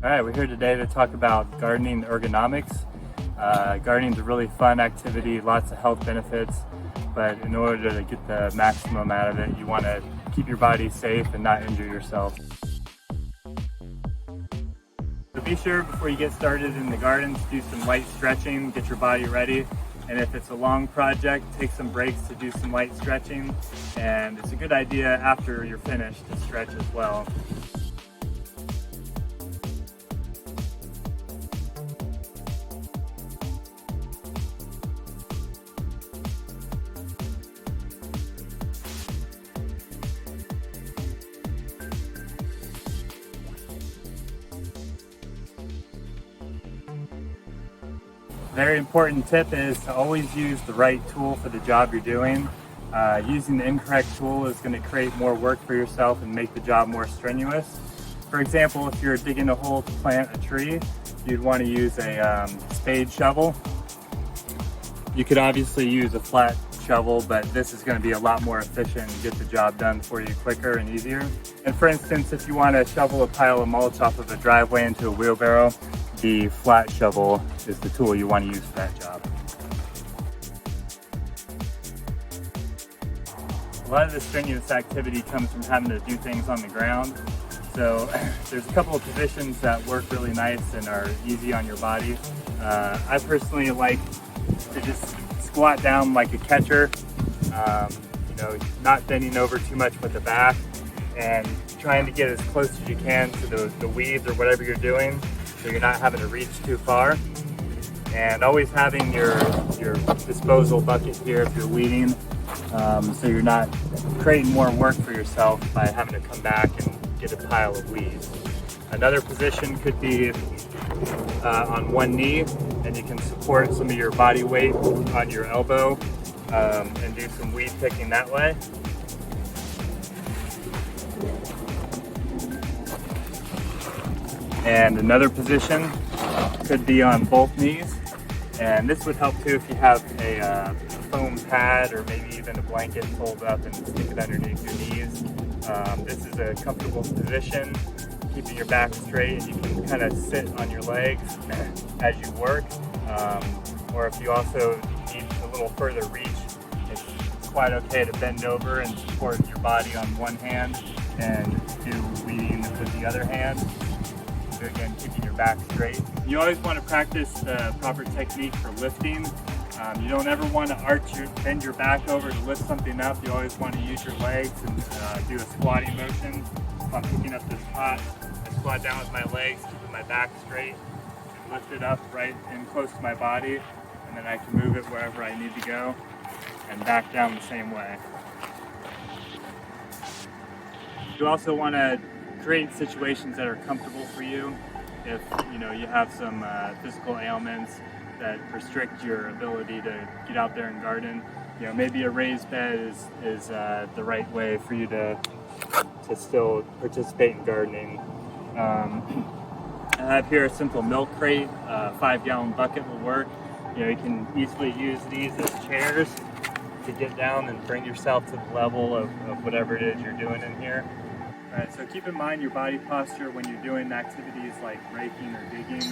All right, we're here today to talk about gardening ergonomics. Gardening is a really fun activity, lots of health benefits, but in order to get the maximum out of it, you want to keep your body safe and not injure yourself. So be sure before you get started in the garden to do some light stretching, get your body ready. And if it's a long project, take some breaks to do some light stretching. And it's a good idea after you're finished to stretch as well. Very important tip is to always use the right tool for the job you're doing. Using the incorrect tool is going to create more work for yourself and make the job more strenuous. For example, if you're digging a hole to plant a tree, you'd want to use a spade shovel. You could obviously use a flat shovel, but this is going to be a lot more efficient and get the job done for you quicker and easier. And for instance, if you want to shovel a pile of mulch off of a driveway into a wheelbarrow, the flat shovel is the tool you want to use for that job. A lot of the strenuous activity comes from having to do things on the ground. So there's a couple of positions that work really nice and are easy on your body. I personally like to just squat down like a catcher, not bending over too much with the back and trying to get as close as you can to the weeds or whatever you're doing, so you're not having to reach too far. And always having your disposal bucket here if you're weeding, so you're not creating more work for yourself by having to come back and get a pile of weeds. Another position could be on one knee, and you can support some of your body weight on your elbow and do some weed picking that way. And another position could be on both knees, and this would help too if you have a foam pad or maybe even a blanket fold up and stick it underneath your knees. This is a comfortable position, keeping your back straight, and you can kind of sit on your legs as you work. Or if you also need a little further reach, it's quite okay to bend over and support your body on one hand and do weeding with the other hand. So again, keeping your back straight. You always want to practice the proper technique for lifting. You don't ever want to bend your back over to lift something up. You always want to use your legs and do a squatting motion. If I'm picking up this pot, I squat down with my legs, keeping my back straight, and lift it up right in close to my body, and then I can move it wherever I need to go, and back down the same way. You also want to create situations that are comfortable for you. If you have some physical ailments that restrict your ability to get out there and garden, maybe a raised bed is the right way for you to still participate in gardening. I have here a simple milk crate, a 5-gallon bucket will work. You can easily use these as chairs to get down and bring yourself to the level of whatever it is you're doing in here. Alright, so keep in mind your body posture when you're doing activities like raking or digging.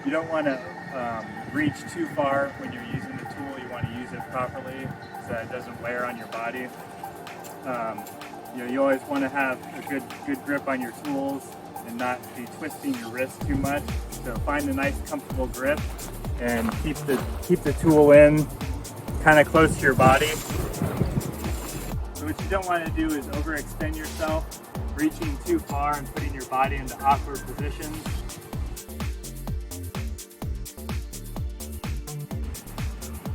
You don't want to reach too far when you're using the tool. You want to use it properly so that it doesn't wear on your body. You always want to have a good grip on your tools and not be twisting your wrist too much. So find a nice comfortable grip and keep the tool in kind of close to your body. So what you don't want to do is overextend yourself, reaching too far and putting your body into awkward positions.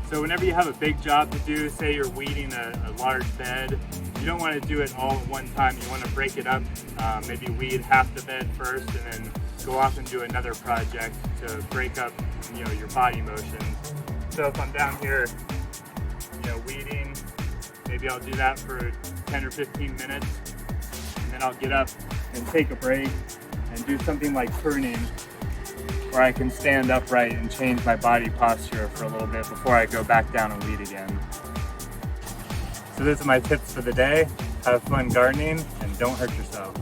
So whenever you have a big job to do, say you're weeding a large bed, you don't want to do it all at one time. You want to break it up, maybe weed half the bed first and then go off and do another project to break up your body motion. So if I'm down here weeding, maybe I'll do that for 10 or 15 minutes, and then I'll get up and take a break and do something like pruning, where I can stand upright and change my body posture for a little bit before I go back down and weed again. So those are my tips for the day. Have fun gardening and don't hurt yourself.